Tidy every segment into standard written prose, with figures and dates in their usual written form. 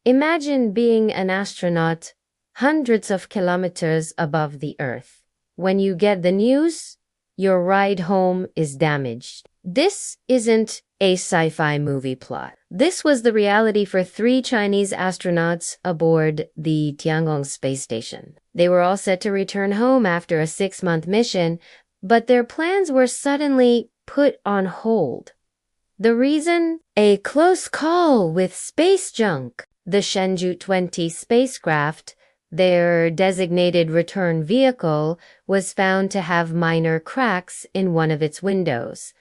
Imagine being an astronaut hundreds of kilometers above the Earth. When you get the news, your ride home is damaged. This isn't a sci-fi movie plot. This was the reality for 3 Chinese astronauts aboard the Tiangong space station. They were all set to return home after a 6-month mission, but their plans were suddenly put on hold. The reason? A close call with space junk. The Shenzhou 20 spacecraft, their designated return vehicle, was found to have minor cracks in one of its windows.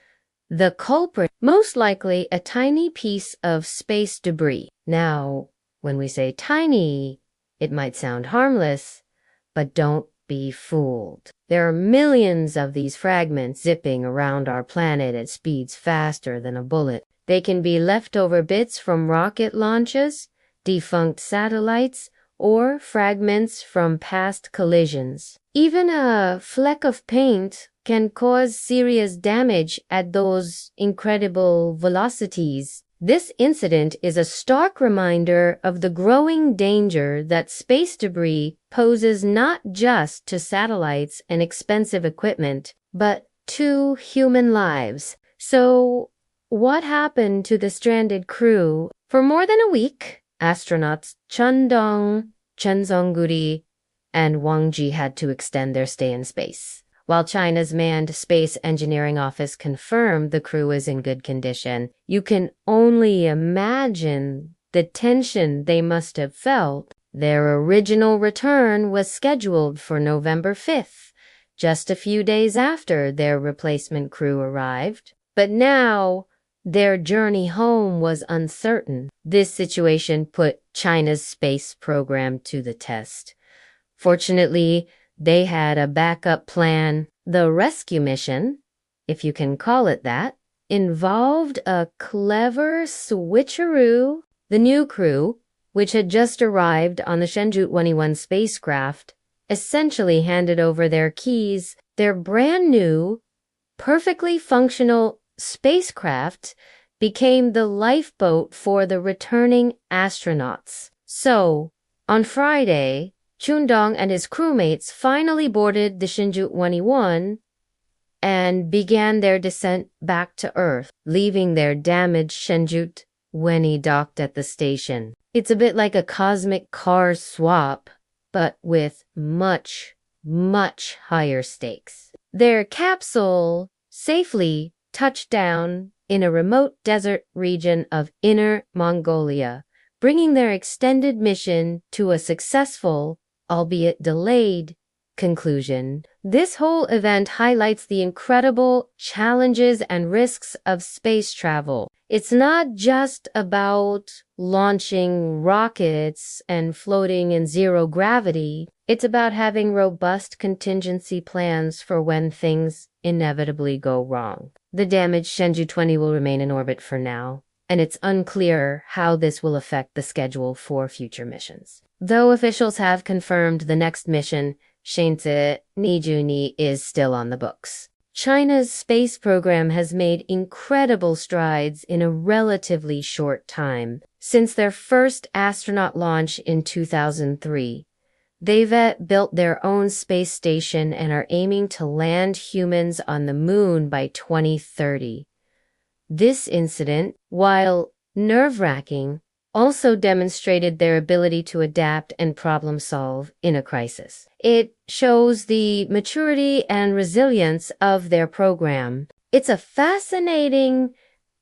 The culprit, most likely a tiny piece of space debris. Now, when we say tiny, it might sound harmless, but don't be fooled. There are millions of these fragments zipping around our planet at speeds faster than a bullet. They can be leftover bits from rocket launches, defunct satellites, or fragments from past collisions. Even a fleck of paint can cause serious damage at those incredible velocities. This incident is a stark reminder of the growing danger that space debris poses not just to satellites and expensive equipment, but to human lives. So, what happened to the stranded crew? For more than a week, astronauts Chen Dong, Chen Zhongrui, and Wang Jie had to extend their stay in space. While China's manned space engineering office confirmed the crew is in good condition, you can only imagine the tension they must have felt. Their original return was scheduled for November 5th, just a few days after their replacement crew arrived. But now, their journey home was uncertain. This situation put China's space program to the test. Fortunately, they had a backup plan. The rescue mission, if you can call it that, involved a clever switcheroo. The new crew, which had just arrived on the Shenzhou 21 spacecraft, essentially handed over their keys. Their brand new, perfectly functional spacecraft became the lifeboat for the returning astronauts. So, on Friday, Chen Dong and his crewmates finally boarded the Shenzhou 21 and began their descent back to Earth, leaving their damaged Shenzhou when he docked at the station. It's a bit like a cosmic car swap, but with much, much higher stakes. Their capsule safely touched down in a remote desert region of Inner Mongolia, bringing their extended mission to a successful, albeit delayed, conclusion. This whole event highlights the incredible challenges and risks of space travel. It's not just about launching rockets and floating in zero gravity. It's about having robust contingency plans for when things inevitably go wrong. The damaged Shenzhou 20 will remain in orbit for now, and it's unclear how this will affect the schedule for future missions. Though officials have confirmed the next mission, Shenzhou Nijuni, is still on the books. China's space program has made incredible strides in a relatively short time. Since their first astronaut launch in 2003, they've built their own space station and are aiming to land humans on the moon by 2030. This incident, while nerve-wracking, also demonstrated their ability to adapt and problem solve in a crisis. It shows the maturity and resilience of their program. It's a fascinating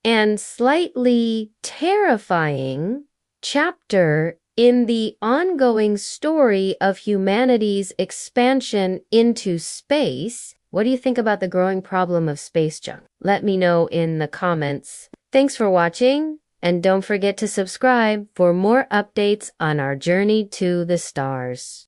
and slightly terrifying chapter in the ongoing story of humanity's expansion into space. What do you think about the growing problem of space junk? Let me know in the comments. Thanks for watching. And don't forget to subscribe for more updates on our journey to the stars.